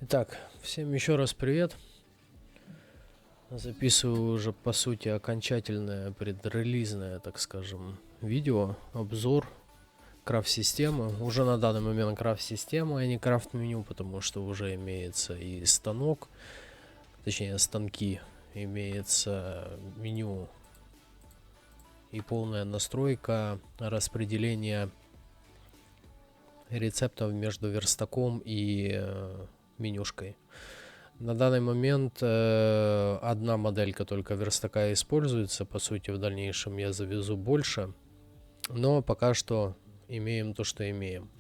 Итак, всем еще раз привет. Записываю уже по сути окончательное предрелизное, так скажем, видео, обзор крафт-системы. Уже на данный момент крафт-система, а не крафт-меню, потому что уже имеется и станок, точнее станки, имеется меню и полная настройка распределения рецептов между верстаком и менюшкой. На данный момент одна моделька только верстака используется. По сути, в дальнейшем я завезу больше. Но пока что имеем то, что имеем.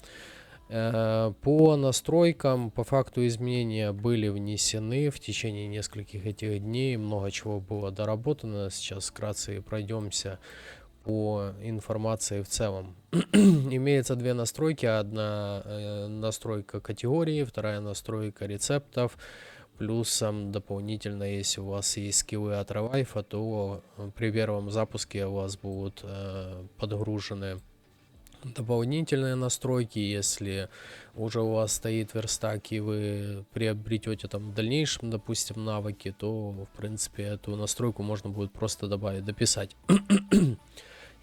По настройкам, по факту изменения были внесены в течение нескольких этих дней. Много чего было доработано. Сейчас вкратце пройдемся по информации в целом. Имеется две настройки. Одна настройка категории, вторая настройка рецептов. Плюсом дополнительно, если у вас есть скиллы от Relife, то при первом запуске у вас будут подгружены дополнительные настройки. Если уже у вас стоит верстак и вы приобретете там в дальнейшем, допустим, навыки, то в принципе эту настройку можно будет просто добавить, дописать.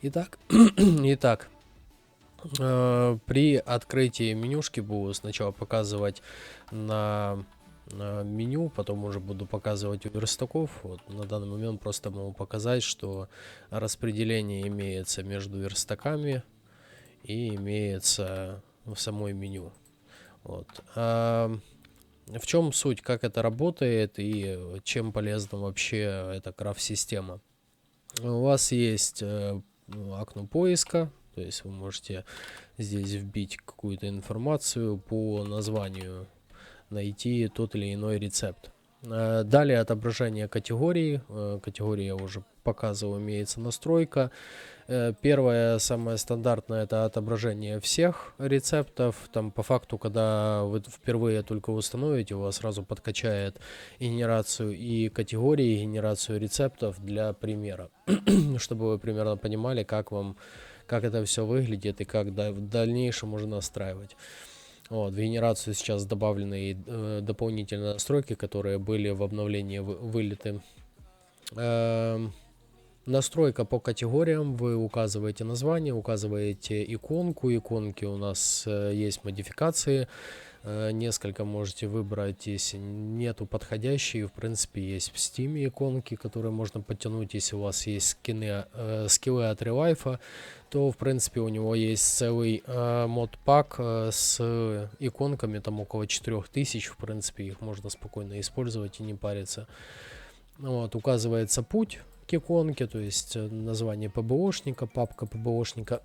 Итак, при открытии менюшки буду сначала показывать на меню, потом уже буду показывать у верстаков. Вот на данный момент просто могу показать, что распределение имеется между верстаками и имеется в самой меню. Вот. В чем суть, как это работает и чем полезна вообще эта крафт-система? У вас есть окно поиска, то есть вы можете здесь вбить какую-то информацию по названию, найти тот или иной рецепт. Далее отображение категории. Категории я уже показывал, имеется настройка. Первое, самое стандартное, это отображение всех рецептов. Там по факту, когда вы впервые только установите, у вас сразу подкачает и генерацию и категории, и генерацию рецептов для примера. Чтобы вы примерно понимали, как это все выглядит и как в дальнейшем можно настраивать. Вот, в генерацию сейчас добавлены дополнительные настройки, которые были в обновлении вылиты. Настройка по категориям. Вы указываете название, указываете иконку. Иконки у нас есть модификации. Несколько можете выбрать, если нету подходящей. В принципе, есть в Steam иконки, которые можно подтянуть. Если у вас есть скиллы от Relife, то в принципе у него есть целый мод-пак с иконками, там около 4000. В принципе, их можно спокойно использовать и не париться. Вот, указывается путь к иконке, то есть название ПБОшника, папка ПБОшника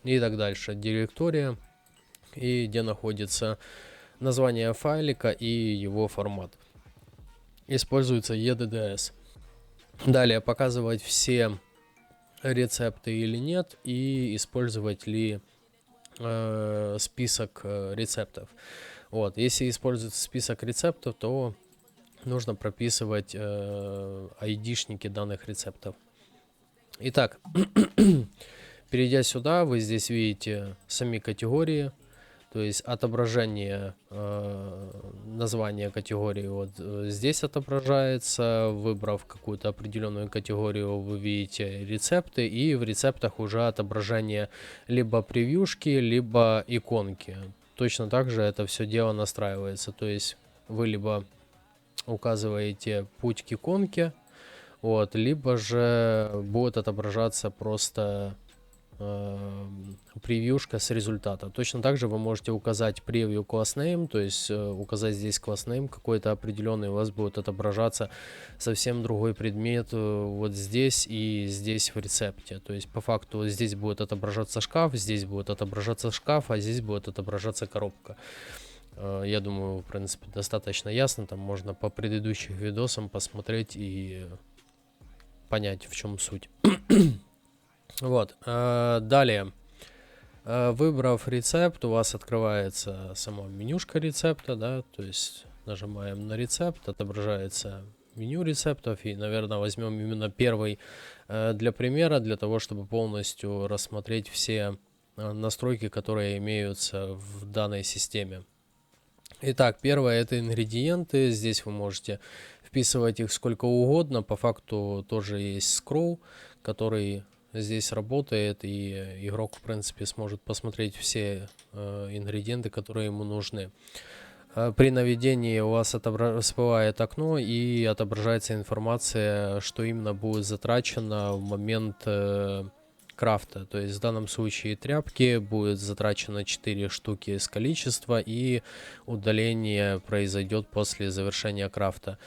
и так дальше, директория, и где находится название файлика и его формат. Используется EDDS. Далее показывать все рецепты или нет, и использовать ли список рецептов. Вот, если используется список рецептов, то нужно прописывать айдишники данных рецептов. Итак, перейдя сюда, вы здесь видите сами категории, то есть отображение названия категории вот здесь отображается. Выбрав какую-то определенную категорию, вы видите рецепты, и в рецептах уже отображение либо превьюшки, либо иконки. Точно так же это все дело настраивается, то есть вы либо указываете путь к иконке, вот, либо же будет отображаться просто превьюшка с результата. Точно так же вы можете указать превью class name, то есть указать здесь class name какой-то определенный, у вас будет отображаться совсем другой предмет вот здесь и здесь в рецепте. То есть по факту вот здесь будет отображаться шкаф, здесь будет отображаться шкаф, а здесь будет отображаться коробка. Я думаю, в принципе, достаточно ясно. Там можно по предыдущим видосам посмотреть и понять, в чем суть. Вот. Далее. Выбрав рецепт, у вас открывается сама менюшка рецепта, да, то есть нажимаем на рецепт, отображается меню рецептов, и, наверное, возьмем именно первый для примера, для того, чтобы полностью рассмотреть все настройки, которые имеются в данной системе. Итак, первое это ингредиенты. Здесь вы можете вписывать их сколько угодно. По факту тоже есть скролл, который здесь работает, и игрок, в принципе, сможет посмотреть все ингредиенты, которые ему нужны. При наведении у вас всплывает окно и отображается информация, что именно будет затрачено в момент крафта. То есть в данном случае тряпки будет затрачено 4 штуки с количества, и удаление произойдет после завершения крафта.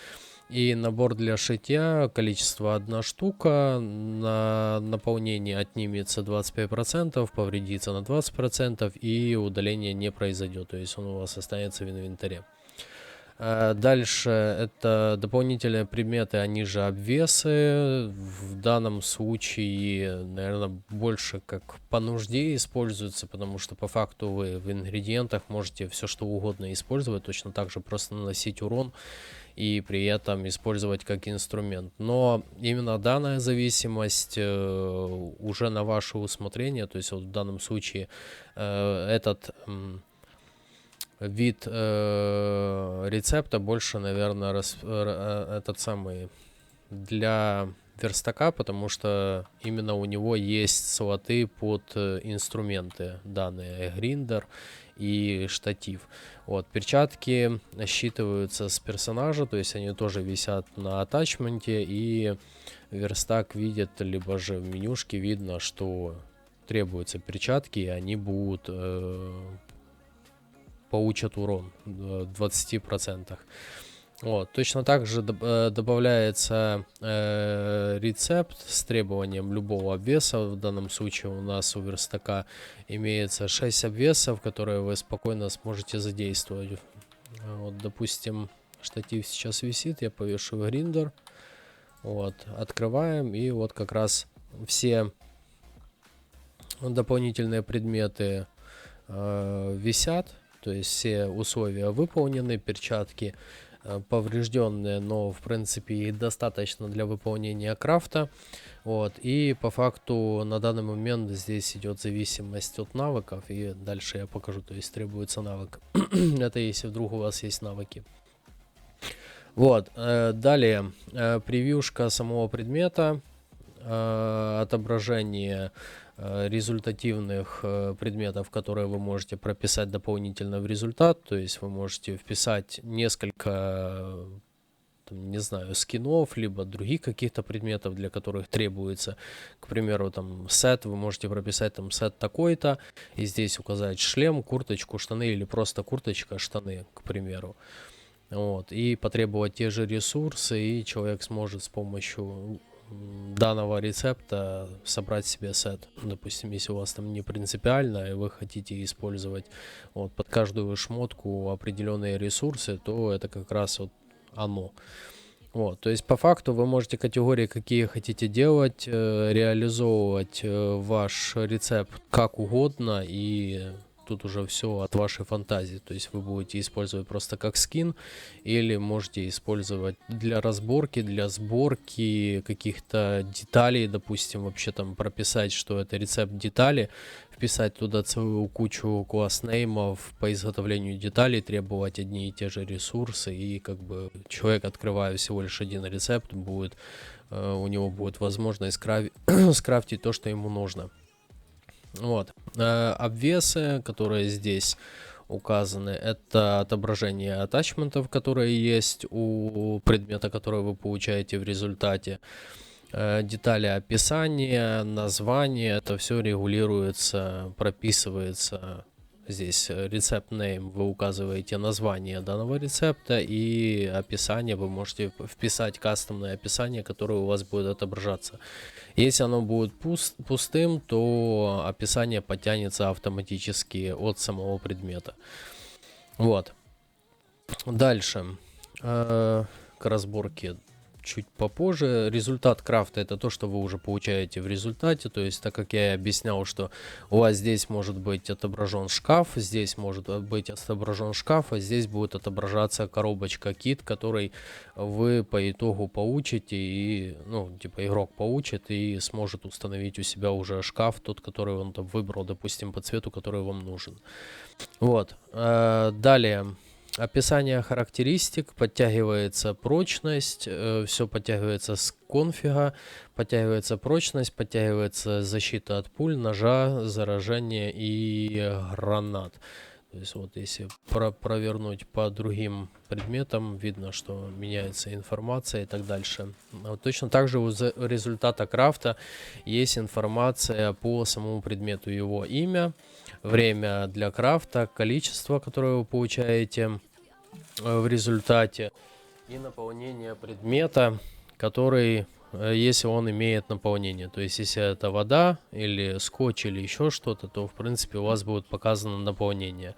И набор для шитья, количество 1 штука, на наполнение отнимется 25%, повредится на 20%, и удаление не произойдет, то есть он у вас останется в инвентаре. Дальше это дополнительные предметы, они же обвесы. В данном случае, наверное, больше как по нужде используются, потому что по факту вы в ингредиентах можете все что угодно использовать, точно так же просто наносить урон и при этом использовать как инструмент. Но именно данная зависимость уже на ваше усмотрение, то есть вот в данном случае этот вид рецепта больше, наверное, этот самый для верстака, потому что именно у него есть слоты под инструменты данные, гриндер и штатив. Вот, перчатки считываются с персонажа, то есть они тоже висят на атачменте, и верстак видит, либо же в менюшке видно, что требуются перчатки, и они будут получат урон в 20%. Вот. Точно так же добавляется рецепт с требованием любого обвеса. В данном случае у нас у верстака имеется 6 обвесов, которые вы спокойно сможете задействовать. Вот, допустим, штатив сейчас висит, я повешу гриндер. Вот, открываем, и вот как раз все дополнительные предметы висят. То есть все условия выполнены, перчатки поврежденные, но в принципе их достаточно для выполнения крафта. Вот. И по факту на данный момент здесь идет зависимость от навыков, и дальше я покажу, то есть требуется навык. Это если вдруг у вас есть навыки. Вот, далее превьюшка самого предмета, отображение результативных предметов, которые вы можете прописать дополнительно в результат. То есть вы можете вписать несколько, не знаю, скинов, либо других каких-то предметов, для которых требуется, к примеру, там сет, вы можете прописать там сет такой-то, и здесь указать шлем, курточку, штаны, или просто курточка, штаны, к примеру. Вот, и потребовать те же ресурсы, и человек сможет с помощью данного рецепта собрать себе сет. Допустим, если у вас там не принципиально, и вы хотите использовать вот под каждую шмотку определенные ресурсы, то это как раз вот оно. Вот, то есть по факту вы можете категории, какие хотите делать, реализовывать ваш рецепт как угодно, и тут уже все от вашей фантазии. То есть вы будете использовать просто как скин, или можете использовать для разборки, для сборки каких-то деталей, допустим, вообще там прописать, что это рецепт детали, вписать туда целую кучу класснеймов по изготовлению деталей, требовать одни и те же ресурсы, и как бы человек, открывая всего лишь один рецепт, будет, у него будет возможность скрафтить то, что ему нужно. Вот. Обвесы, которые здесь указаны, это отображение атачментов, которые есть у предмета, который вы получаете в результате. Детали описания, название, это все регулируется, прописывается. Здесь рецепт name, вы указываете название данного рецепта, и описание вы можете вписать кастомное описание, которое у вас будет отображаться. Если оно будет пустым, то описание подтянется автоматически от самого предмета. Вот. Дальше. К разборке чуть попозже. Результат крафта — это то, что вы уже получаете в результате. То есть, так как я и объяснял, что у вас здесь может быть отображен шкаф, здесь может быть отображен шкаф, а здесь будет отображаться коробочка кит, который вы по итогу получите, и, ну, типа, игрок получит и сможет установить у себя уже шкаф, тот, который он там выбрал, допустим, по цвету, который вам нужен. Вот. Далее. Описание характеристик, подтягивается прочность, все подтягивается с конфига, подтягивается прочность, подтягивается защита от пуль, ножа, заражения и гранат. То есть вот если провернуть по другим предметам, видно, что меняется информация и так дальше. Вот точно так же у результата крафта есть информация по самому предмету, его имя, время для крафта, количество, которое вы получаете в результате, и наполнение предмета, который, если он имеет наполнение. То есть если это вода или скотч или еще что-то, то в принципе у вас будет показано наполнение.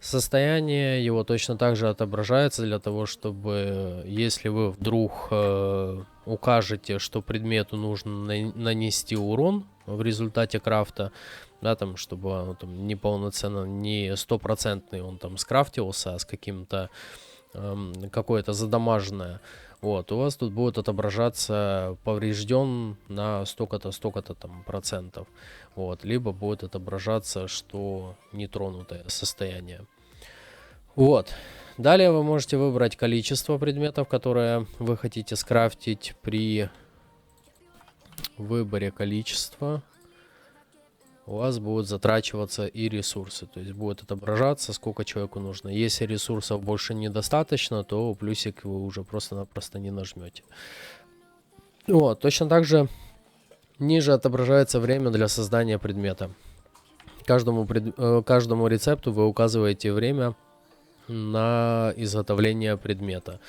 Состояние его точно так же отображается для того, чтобы если вы вдруг укажете, что предмету нужно нанести урон в результате крафта, да, там, чтобы он там неполноценно, не стопроцентный он там скрафтился, а с каким-то какое-то задамаженное, вот, у вас тут будет отображаться поврежден на столько-то там процентов, вот, либо будет отображаться, что нетронутое состояние. Вот. Далее вы можете выбрать количество предметов, которые вы хотите скрафтить. При выборе количества у вас будут затрачиваться и ресурсы. То есть будет отображаться, сколько человеку нужно. Если ресурсов больше недостаточно, то плюсик вы уже просто-напросто не нажмете. Вот. Точно так же ниже отображается время для создания предмета. Каждому рецепту вы указываете время на изготовление предмета.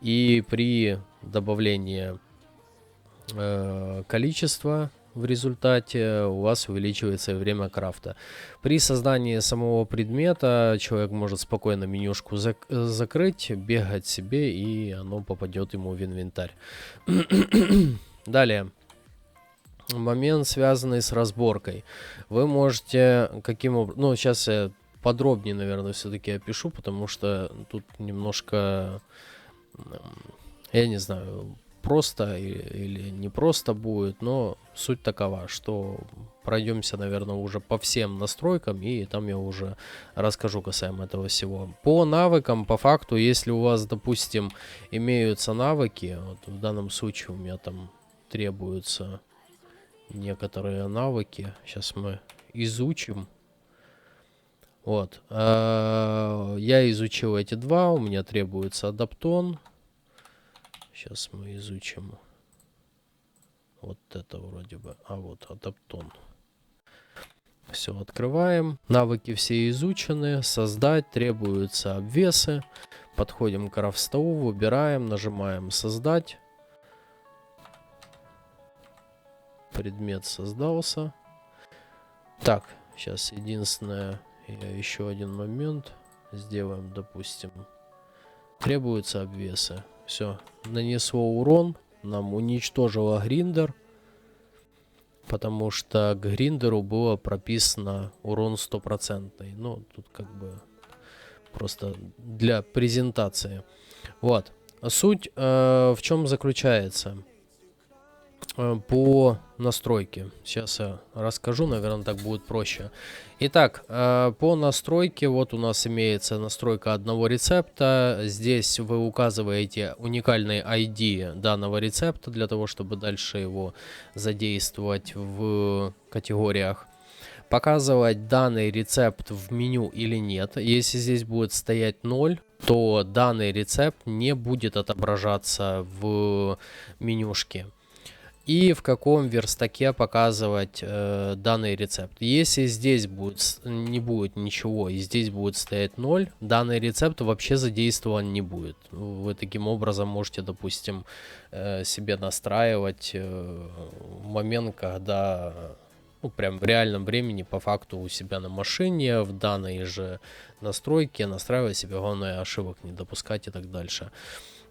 И при добавлении количества в результате у вас увеличивается время крафта. При создании самого предмета человек может спокойно менюшку закрыть, бегать себе, и оно попадет ему в инвентарь. Далее. Момент, связанный с разборкой. Вы можете каким образом... Ну, сейчас я подробнее, наверное, все-таки опишу, потому что тут немножко, я не знаю, просто или не просто будет, но суть такова, что пройдемся, наверное, уже по всем настройкам, и там я уже расскажу касаемо этого всего. По навыкам, по факту, если у вас, допустим, имеются навыки, вот в данном случае у меня там требуются некоторые навыки, сейчас мы изучим. Вот, я изучил эти два, у меня требуется адаптон. Сейчас мы изучим вот это вроде бы, а вот адаптон. Все, открываем. Навыки все изучены. Создать требуются обвесы. Подходим к крафтову, выбираем, нажимаем создать. Предмет создался. Так, сейчас единственное... Еще один момент сделаем, допустим, требуются обвесы. Все, нанесло урон, нам уничтожило гриндер, потому что к гриндеру было прописано урон 100%. Ну, тут как бы просто для презентации. Вот, суть в чем заключается? По настройке. Сейчас я расскажу, наверное, так будет проще. Итак, по настройке, вот у нас имеется настройка одного рецепта. Здесь вы указываете уникальный ID данного рецепта для того, чтобы дальше его задействовать в категориях. Показывать данный рецепт в меню или нет. Если здесь будет стоять 0, то данный рецепт не будет отображаться в менюшке. И в каком верстаке показывать данный рецепт. Если здесь не будет ничего и здесь будет стоять 0, данный рецепт вообще задействован не будет. Вы таким образом можете, допустим, себе настраивать момент, когда прям в реальном времени по факту у себя на машине в данной же настройке настраивать себе, главное ошибок не допускать и так дальше.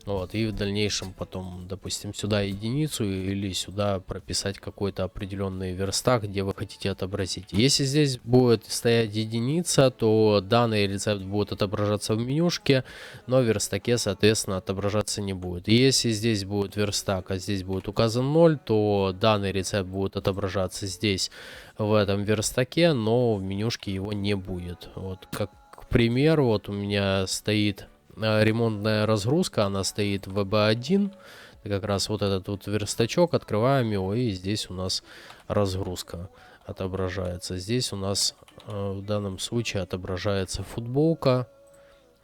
Вот, и в дальнейшем потом, допустим, сюда единицу или сюда прописать какой-то определенный верстак, где вы хотите отобразить. Если здесь будет стоять единица, то данный рецепт будет отображаться в менюшке, но в верстаке, соответственно, отображаться не будет. Если здесь будет верстак, а здесь будет указан 0, то данный рецепт будет отображаться здесь, в этом верстаке, но в менюшке его не будет. Вот, как к примеру, вот у меня стоит ремонтная разгрузка, она стоит в VB1. Как раз вот этот вот верстачок, открываем его, и здесь у нас разгрузка отображается. Здесь у нас в данном случае отображается футболка.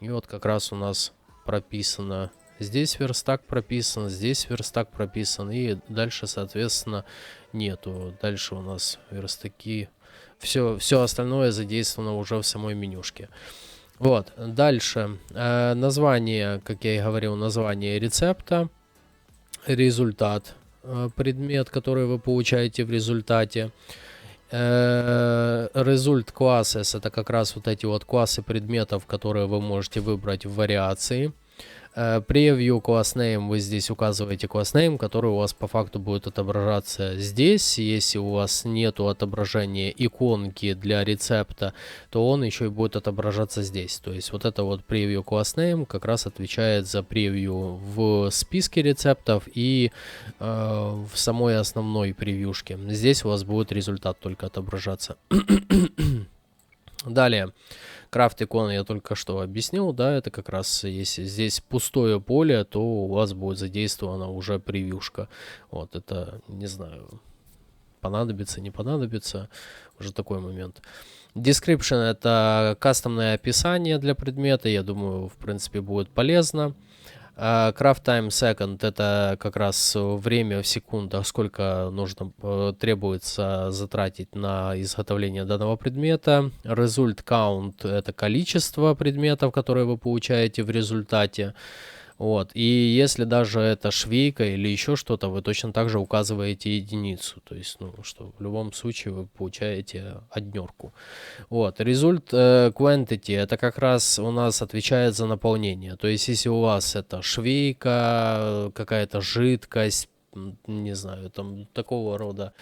И вот как раз у нас прописано, здесь верстак прописан, здесь верстак прописан, и дальше, соответственно, нету. Дальше у нас верстаки, все остальное задействовано уже в самой менюшке. Вот, дальше название, как я и говорил, название рецепта, результат, предмет, который вы получаете в результате. Result classes — это как раз вот эти вот классы предметов, которые вы можете выбрать в вариации. Preview class name, вы здесь указываете class name, который у вас по факту будет отображаться здесь. Если у вас нету отображения иконки для рецепта, то он еще и будет отображаться здесь. То есть вот это вот preview class name как раз отвечает за превью в списке рецептов и в самой основной превьюшке. Здесь у вас будет результат только отображаться. Далее. Крафт иконы я только что объяснил, да, это как раз, если здесь пустое поле, то у вас будет задействована уже превьюшка. Вот, это, не знаю, понадобится, не понадобится, уже такой момент. Description — это кастомное описание для предмета, я думаю, в принципе, будет полезно. Craft Time Second — это как раз время в секундах, сколько нужно, требуется затратить на изготовление данного предмета. Result Count — это количество предметов, которые вы получаете в результате. Вот. И если даже это швейка или еще что-то, вы точно так же указываете единицу. То есть, ну, что в любом случае вы получаете однерку. Вот. Result Quantity — это как раз у нас отвечает за наполнение. То есть, если у вас это швейка, какая-то жидкость, не знаю, там такого рода,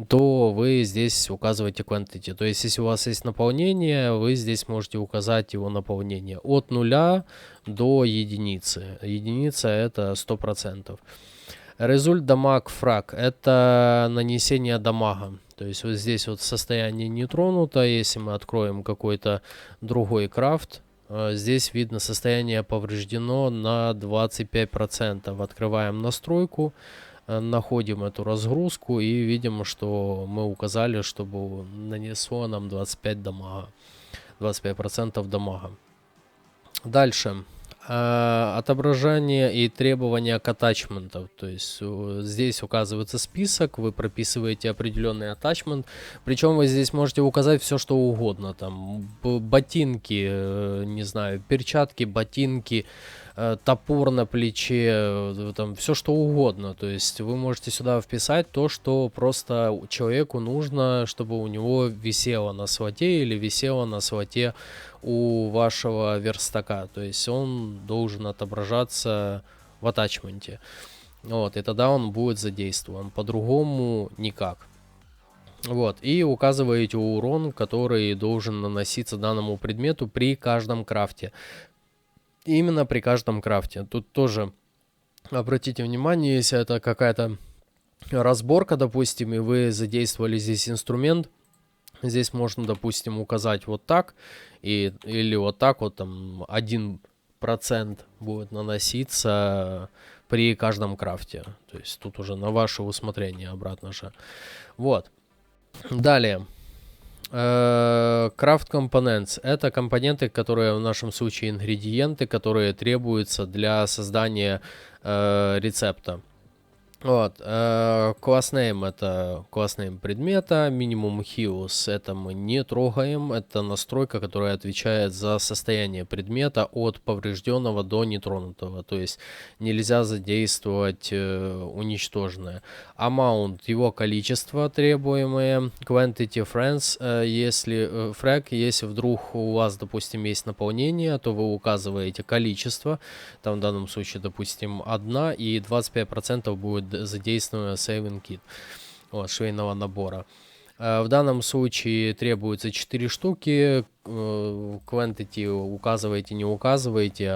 то вы здесь указываете quantity. То есть, если у вас есть наполнение, вы здесь можете указать его наполнение от 0 до единицы. Единица — это 100%. Result Damage Frag — это нанесение дамага. То есть, вот здесь вот состояние не тронуто. Если мы откроем какой-то другой крафт, здесь видно, состояние повреждено на 25%. Открываем настройку. Находим эту разгрузку и видим, что мы указали, чтобы нанесло нам 25 дамага, 25% дамага. Дальше. Отображение и требования к атачментам. То есть здесь указывается список, вы прописываете определенный атачмент. Причем вы здесь можете указать все, что угодно. Там ботинки, не знаю, перчатки, ботинки, топор на плече, там все что угодно. То есть вы можете сюда вписать то, что просто человеку нужно, чтобы у него висело на слоте или висело на слоте у вашего верстака. То есть он должен отображаться в атачменте. Вот, и тогда он будет задействован. По-другому никак. Вот, и указываете урон, который должен наноситься данному предмету при каждом крафте. Именно при каждом крафте. Тут тоже обратите внимание, если это какая-то разборка, допустим, и вы задействовали здесь инструмент, здесь можно, допустим, указать вот так, или вот так вот, там 1% будет наноситься при каждом крафте. То есть тут уже на ваше усмотрение обратно же. Вот. Далее. Craft Components — это компоненты, которые в нашем случае ингредиенты, которые требуются для создания рецепта. Вот, class name — это class name предмета, minimum hues — это мы не трогаем, это настройка, которая отвечает за состояние предмета от поврежденного до нетронутого, то есть нельзя задействовать уничтоженное. Amount — его количество требуемое, quantity friends, если frag, если вдруг у вас, допустим, есть наполнение, то вы указываете количество, там в данном случае, допустим, 1, и 25% будет задействовано saving kit, вот, швейного набора. В данном случае требуется 4 штуки. Quantity указываете, не указываете,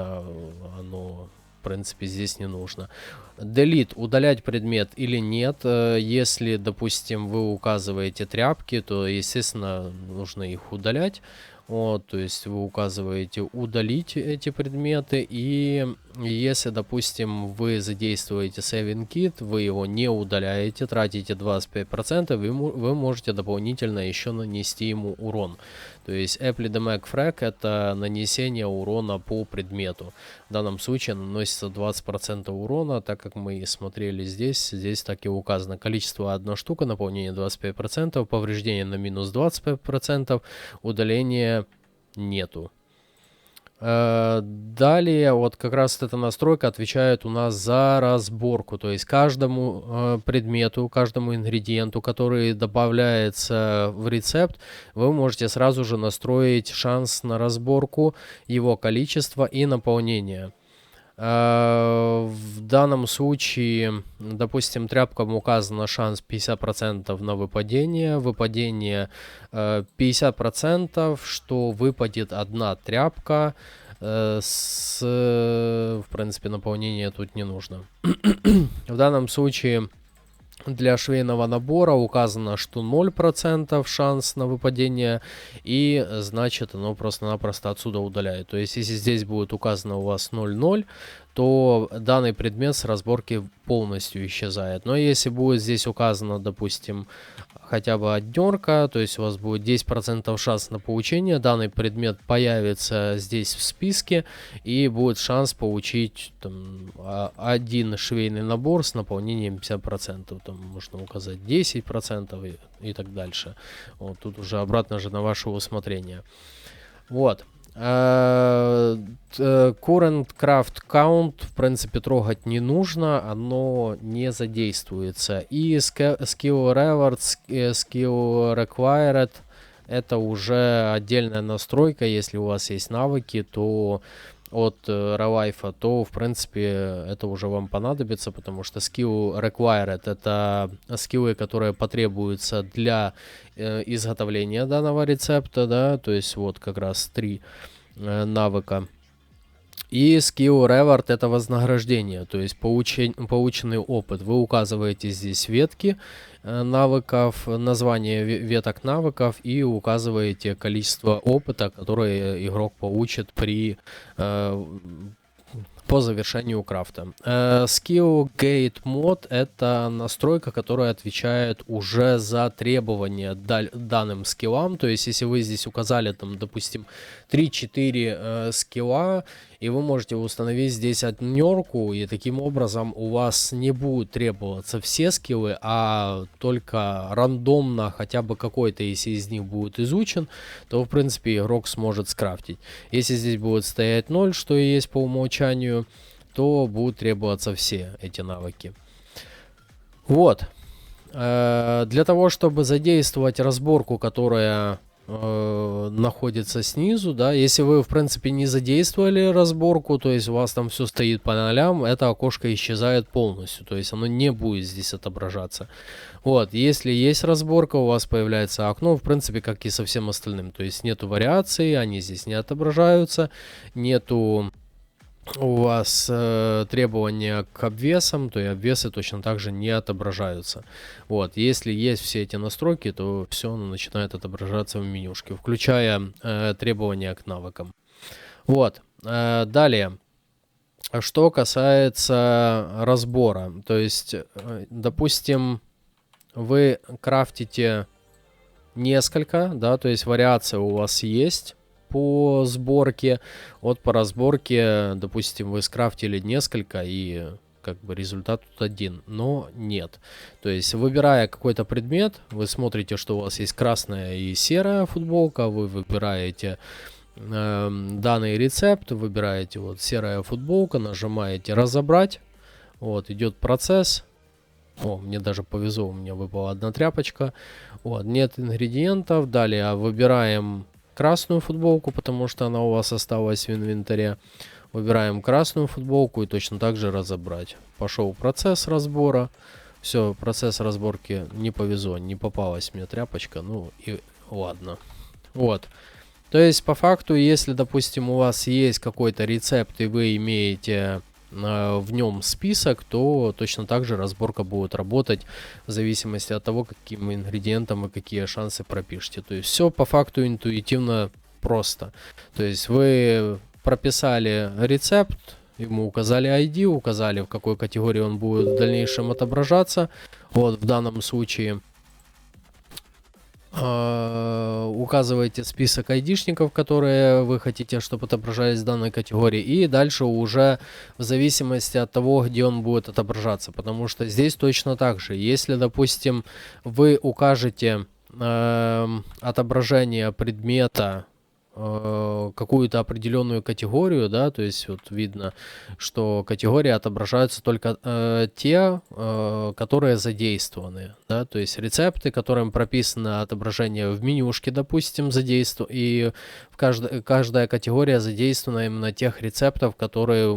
оно, в принципе, здесь не нужно. Delete — удалять предмет или нет. Если, допустим, вы указываете тряпки, то, естественно, нужно их удалять. Вот, то есть вы указываете удалить эти предметы, и если, допустим, вы задействуете Saving Kit, вы его не удаляете, тратите 25%, вы можете дополнительно еще нанести ему урон. То есть Apply Damage Frag — это нанесение урона по предмету. В данном случае наносится 20% урона, так как мы смотрели здесь так и указано. Количество 1 штука, наполнение 25%, повреждение на минус 25%, удаление нету. Далее вот как раз эта настройка отвечает у нас за разборку, то есть каждому предмету, каждому ингредиенту, который добавляется в рецепт, вы можете сразу же настроить шанс на разборку, его количество и наполнение. В данном случае, допустим, тряпкам указано шанс 50% на выпадение. Выпадение 50%, что выпадет одна тряпка. В принципе, наполнение тут не нужно. В данном случае для швейного набора указано, что 0% шанс на выпадение, и значит оно просто-напросто отсюда удаляет. То есть если здесь будет указано у вас 0,0, то данный предмет с разборки полностью исчезает. Но если будет здесь указано, допустим, хотя бы 1, то есть у вас будет 10% шанс на получение, данный предмет появится здесь в списке, и будет шанс получить там, один швейный набор с наполнением 50%. Там можно указать 10% и так дальше. Вот, тут уже обратно же на ваше усмотрение. Вот. Current Craft Count, в принципе, трогать не нужно, оно не задействуется. И Skill Rewards, Skill Required — это уже отдельная настройка. Если у вас есть навыки, то от Revive, то, в принципе, это уже вам понадобится, потому что Skill Required — это скиллы, которые потребуются для изготовления данного рецепта, да, то есть вот как раз 3 навыка. И Skill Reward — это вознаграждение, то есть полученный опыт. Вы указываете здесь ветки навыков, название веток навыков, и указываете количество опыта, которое игрок получит по завершению крафта. Skill Gate Mod — это настройка, которая отвечает уже за требования данным скиллам. То есть если вы здесь указали, там, допустим, 3-4 скилла, и вы можете установить здесь 1, и таким образом у вас не будут требоваться все скиллы, а только рандомно хотя бы какой-то, если из них будет изучен, то в принципе игрок сможет скрафтить. Если здесь будет стоять 0, что и есть по умолчанию, то будут требоваться все эти навыки. Вот. Для того, чтобы задействовать разборку, которая находится снизу, да, если вы в принципе не задействовали разборку, то есть у вас там все стоит по нолям, это окошко исчезает полностью, то есть оно не будет здесь отображаться. Вот, если есть разборка, у вас появляется окно, в принципе, как и со всем остальным, то есть нету вариаций, они здесь не отображаются, нету у вас требования к обвесам, то и обвесы точно так же не отображаются. Вот, если есть все эти настройки, то все начинает отображаться в менюшке, включая требования к навыкам. Вот, далее, что касается разбора, то есть, допустим, вы крафтите несколько, да, то есть вариация у вас есть по сборке. Вот по разборке, допустим, вы скрафтили несколько, и как бы результат тут один, но нет. То есть, выбирая какой-то предмет, вы смотрите, что у вас есть красная и серая футболка, вы выбираете данный рецепт, выбираете вот серая футболка, нажимаете разобрать, вот идет процесс. О, мне даже повезло, у меня выпала 1 тряпочка. Вот, нет ингредиентов. Далее выбираем красную футболку, потому что она у вас осталась в инвентаре. Выбираем красную футболку и точно так же разобрать. Пошел процесс разбора. Все, процесс разборки не повезло, не попалась мне тряпочка. Ну и ладно. Вот. То есть по факту, если, допустим, у вас есть какой-то рецепт и вы имеете в нем список, то точно так же разборка будет работать в зависимости от того, каким ингредиентом и какие шансы пропишете. То есть все по факту интуитивно просто. То есть вы прописали рецепт, ему указали ID, указали, в какой категории он будет в дальнейшем отображаться. Вот в данном случае указываете список айдишников, которые вы хотите, чтобы отображались в данной категории, и дальше уже в зависимости от того, где он будет отображаться, потому что здесь точно так же, если, допустим, вы укажете отображение предмета какую-то определенную категорию, да, то есть вот видно, что категории отображаются только те, которые задействованы, да, то есть рецепты, которым прописано отображение в менюшке, допустим, задействовано, и каждая категория задействована именно тех рецептов, которые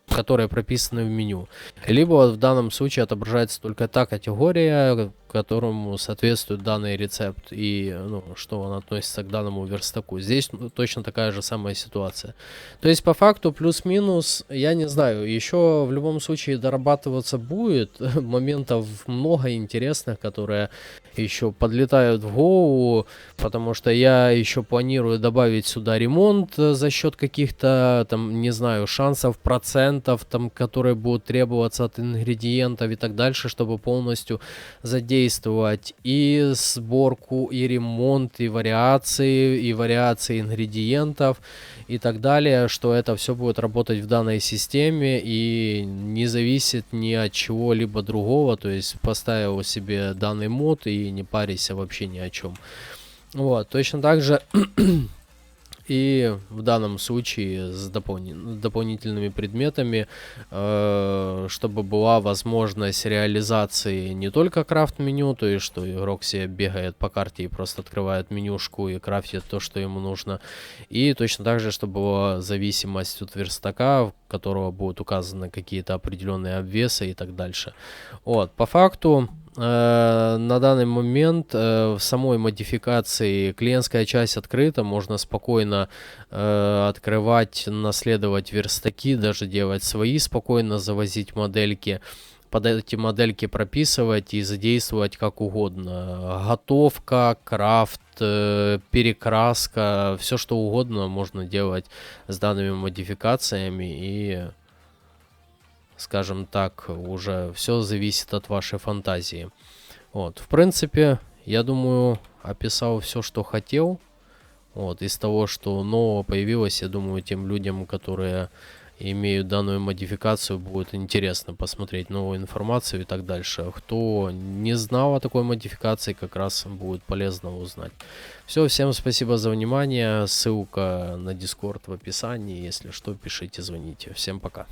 прописаны в меню. Либо вот в данном случае отображается только та категория, которому соответствует данный рецепт и что он относится к данному верстаку. Здесь точно такая же самая ситуация. То есть по факту плюс-минус, я не знаю, еще в любом случае дорабатываться будет. Моментов много интересных, которые еще подлетают в голову, потому что я еще планирую добавить сюда ремонт за счет каких-то там, не знаю, шансов, процентов, там, которые будут требоваться от ингредиентов и так дальше, чтобы полностью задействовать и сборку, и ремонт, и вариации ингредиентов и так далее, что это все будет работать в данной системе и не зависит ни от чего-либо другого, то есть поставил себе данный мод и не парься вообще ни о чем. Вот, точно так же и в данном случае с дополнительными предметами, чтобы была возможность реализации не только крафт-меню, то есть что игрок себе бегает по карте и просто открывает менюшку и крафтит то, что ему нужно. И точно так же, чтобы была зависимость от верстака, в которого будут указаны какие-то определенные обвесы и так дальше. Вот, по факту на данный момент в самой модификации клиентская часть открыта, можно спокойно открывать, наследовать верстаки, даже делать свои, спокойно завозить модельки, под эти модельки прописывать и задействовать как угодно. Готовка, крафт, перекраска, все что угодно можно делать с данными модификациями и, скажем так, уже все зависит от вашей фантазии. Вот, в принципе, я думаю, описал все, что хотел. Вот, из того, что нового появилось, я думаю, тем людям, которые имеют данную модификацию, будет интересно посмотреть новую информацию и так дальше. Кто не знал о такой модификации, как раз будет полезно узнать. Все, всем спасибо за внимание. Ссылка на Discord в описании. Если что, пишите, звоните. Всем пока.